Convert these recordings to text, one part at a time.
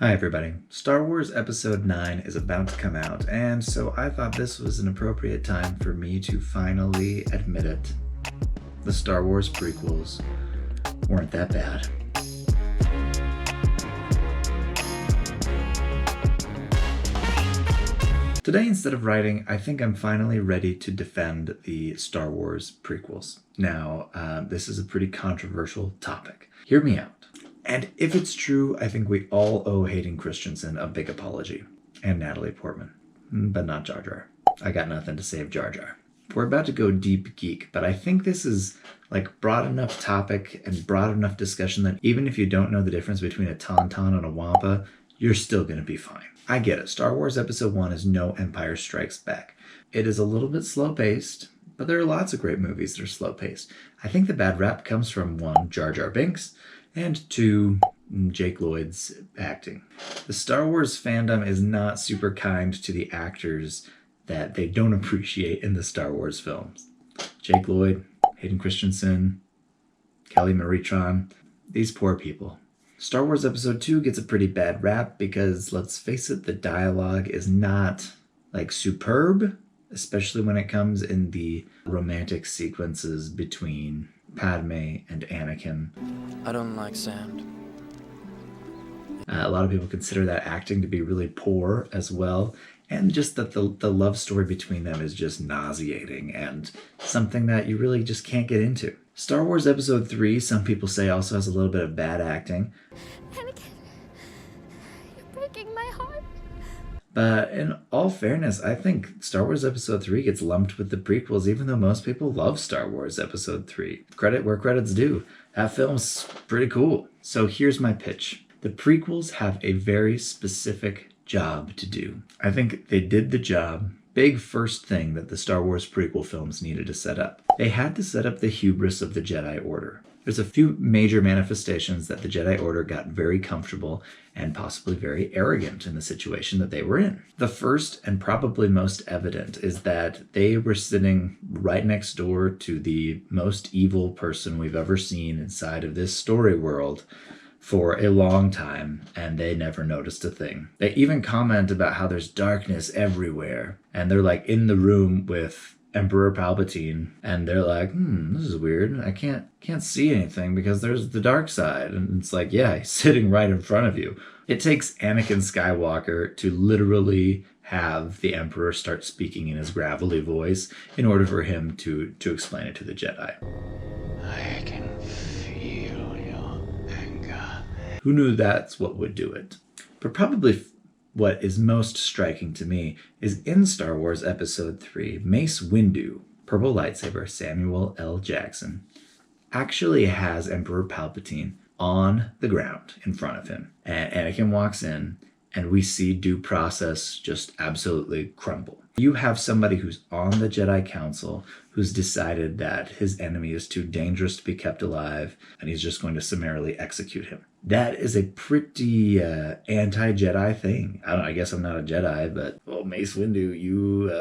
Hi everybody. Star Wars Episode 9 is about to come out, and so I thought this was an appropriate time for me to finally admit it. The Star Wars prequels weren't that bad. Today, instead of writing, I think I'm finally ready to defend the Star Wars prequels. Now, this is a pretty controversial topic. Hear me out. And if it's true, I think we all owe Hayden Christensen a big apology. And Natalie Portman. But not Jar Jar. I got nothing to say of Jar Jar. We're about to go deep geek, but I think this is like broad enough topic and broad enough discussion that even if you don't know the difference between a Tauntaun and a Wampa, you're still going to be fine. I get it. Star Wars Episode 1 is no Empire Strikes Back. It is a little bit slow-paced, but there are lots of great movies that are slow-paced. I think the bad rap comes from 1, Jar Jar Binks, and 2, Jake Lloyd's acting. The Star Wars fandom is not super kind to the actors that they don't appreciate in the Star Wars films. Jake Lloyd, Hayden Christensen, Kelly Marie Tran, these poor people. Star Wars Episode 2 gets a pretty bad rap because, let's face it, the dialogue is not, superb, especially when it comes in the romantic sequences between Padme and Anakin. I don't like sand. A lot of people consider that acting to be really poor as well, and just that the love story between them is just nauseating and something that you really just can't get into. Star Wars Episode 3, some people say, also has a little bit of bad acting. Anakin, you're breaking my heart. But in all fairness, I think Star Wars Episode 3 gets lumped with the prequels, even though most people love Star Wars Episode 3. Credit where credit's due. That film's pretty cool. So here's my pitch. The prequels have a very specific job to do. I think they did the job. Big first thing that the Star Wars prequel films needed to set up. They had to set up the hubris of the Jedi Order. There's a few major manifestations that the Jedi Order got very comfortable and possibly very arrogant in the situation that they were in. The first and probably most evident is that they were sitting right next door to the most evil person we've ever seen inside of this story world for a long time, and they never noticed a thing. They even comment about how there's darkness everywhere, and they're in the room with Emperor Palpatine, and they're like, this is weird. I can't see anything because there's the dark side. And it's yeah, he's sitting right in front of you. It takes Anakin Skywalker to literally have the Emperor start speaking in his gravelly voice in order for him to explain it to the Jedi. I can feel your anger. Who knew that's what would do it? But probably what is most striking to me is in Star Wars Episode 3, Mace Windu, purple lightsaber Samuel L. Jackson, actually has Emperor Palpatine on the ground in front of him. And Anakin walks in, and we see due process just absolutely crumble. You have somebody who's on the Jedi Council who's decided that his enemy is too dangerous to be kept alive, and he's just going to summarily execute him. That is a pretty anti-Jedi thing. I guess I'm not a Jedi, but Mace Windu, you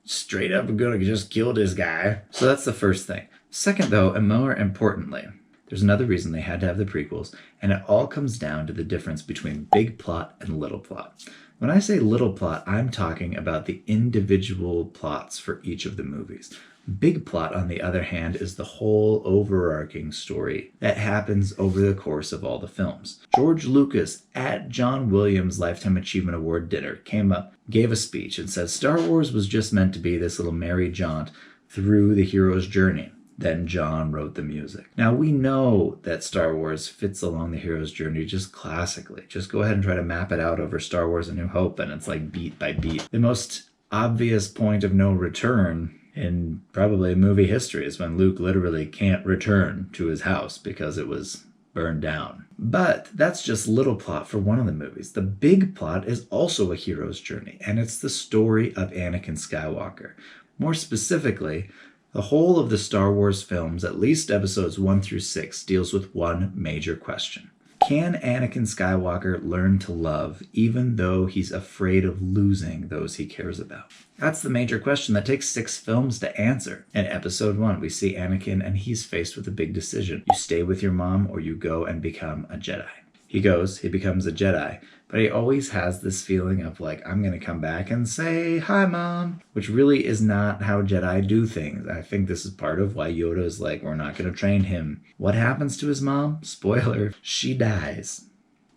straight up are gonna just kill this guy. So that's the first thing. Second, though, and more importantly, there's another reason they had to have the prequels, and it all comes down to the difference between big plot and little plot. When I say little plot, I'm talking about the individual plots for each of the movies. Big plot, on the other hand, is the whole overarching story that happens over the course of all the films. George Lucas, at John Williams' Lifetime Achievement Award dinner, came up, gave a speech, and said Star Wars was just meant to be this little merry jaunt through the hero's journey. Then John wrote the music. Now we know that Star Wars fits along the hero's journey just classically. Just go ahead and try to map it out over Star Wars A New Hope, and it's beat by beat. The most obvious point of no return in probably movie history is when Luke literally can't return to his house because it was burned down. But that's just little plot for one of the movies. The big plot is also a hero's journey, and it's the story of Anakin Skywalker. More specifically, the whole of the Star Wars films, at least episodes 1 through 6, deals with one major question. Can Anakin Skywalker learn to love even though he's afraid of losing those he cares about? That's the major question that takes 6 films to answer. In episode 1, we see Anakin and he's faced with a big decision. You stay with your mom or you go and become a Jedi. He goes, he becomes a Jedi, But he always has this feeling of like, I'm going to come back and say, hi, Mom, which really is not how Jedi do things. I think this is part of why Yoda is like, we're not going to train him. What happens to his mom? Spoiler, she dies.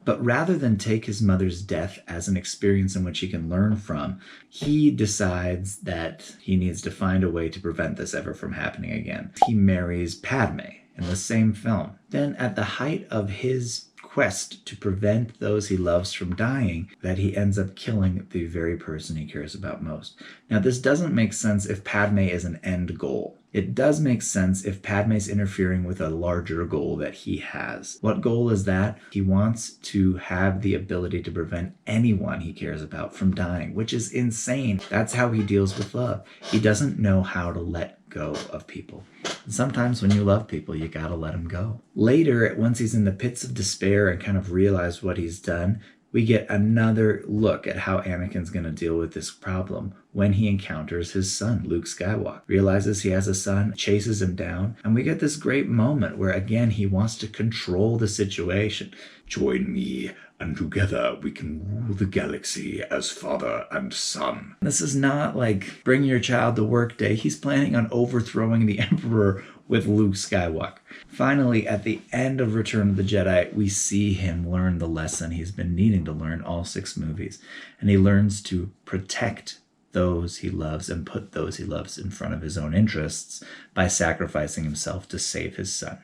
But rather than take his mother's death as an experience in which he can learn from, he decides that he needs to find a way to prevent this ever from happening again. He marries Padme in the same film. Then at the height of his quest to prevent those he loves from dying, that he ends up killing the very person he cares about most. Now, this doesn't make sense if Padme is an end goal. It does make sense if Padme's interfering with a larger goal that he has. What goal is that? He wants to have the ability to prevent anyone he cares about from dying, which is insane. That's how he deals with love. He doesn't know how to let go of people. And sometimes when you love people, you gotta let them go. Later, once he's in the pits of despair and kind of realized what he's done, we get another look at how Anakin's going to deal with this problem when he encounters his son, Luke Skywalker. Realizes he has a son, chases him down, and we get this great moment where, again, he wants to control the situation. Join me, and together we can rule the galaxy as father and son. This is not like bring your child to work day. He's planning on overthrowing the Emperor with Luke Skywalker. Finally, at the end of Return of the Jedi, we see him learn the lesson he's been needing to learn all 6 movies. And he learns to protect those he loves and put those he loves in front of his own interests by sacrificing himself to save his son.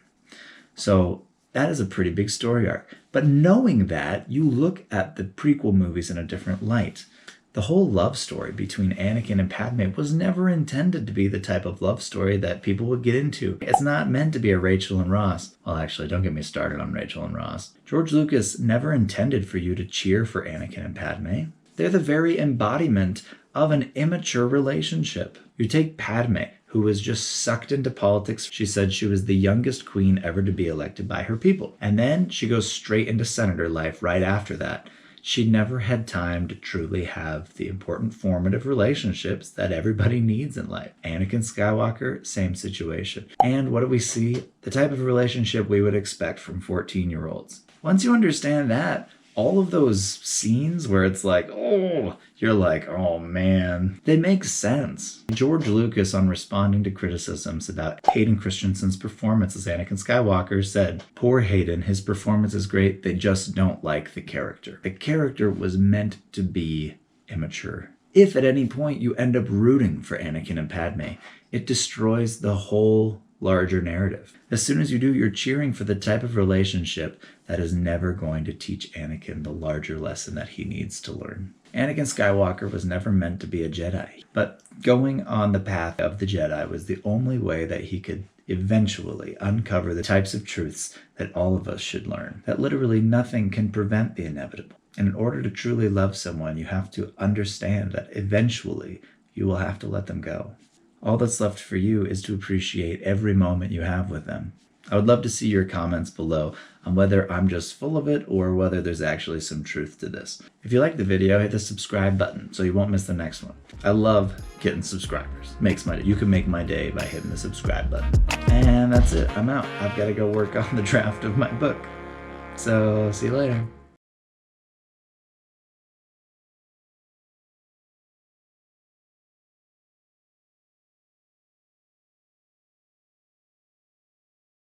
So that is a pretty big story arc. But knowing that, you look at the prequel movies in a different light. The whole love story between Anakin and Padme was never intended to be the type of love story that people would get into. It's not meant to be a Rachel and Ross. Well, actually, don't get me started on Rachel and Ross. George Lucas never intended for you to cheer for Anakin and Padme. They're the very embodiment of an immature relationship. You take Padme, who was just sucked into politics. She said she was the youngest queen ever to be elected by her people. And then she goes straight into senator life right after that. She never had time to truly have the important formative relationships that everybody needs in life. Anakin Skywalker, same situation. And what do we see? The type of relationship we would expect from 14-year-olds. Once you understand that, all of those scenes where it's like, oh, you're like, oh man, they make sense. George Lucas, on responding to criticisms about Hayden Christensen's performance as Anakin Skywalker, said, poor Hayden, his performance is great, they just don't like the character. The character was meant to be immature. If at any point you end up rooting for Anakin and Padme, it destroys the whole larger narrative. As soon as you do, you're cheering for the type of relationship that is never going to teach Anakin the larger lesson that he needs to learn. Anakin Skywalker was never meant to be a Jedi, but going on the path of the Jedi was the only way that he could eventually uncover the types of truths that all of us should learn, that literally nothing can prevent the inevitable. And in order to truly love someone, you have to understand that eventually you will have to let them go. All that's left for you is to appreciate every moment you have with them. I would love to see your comments below on whether I'm just full of it or whether there's actually some truth to this. If you like the video, hit the subscribe button so you won't miss the next one. I love getting subscribers. You can make my day by hitting the subscribe button. And that's it. I'm out. I've got to go work on the draft of my book. So see you later.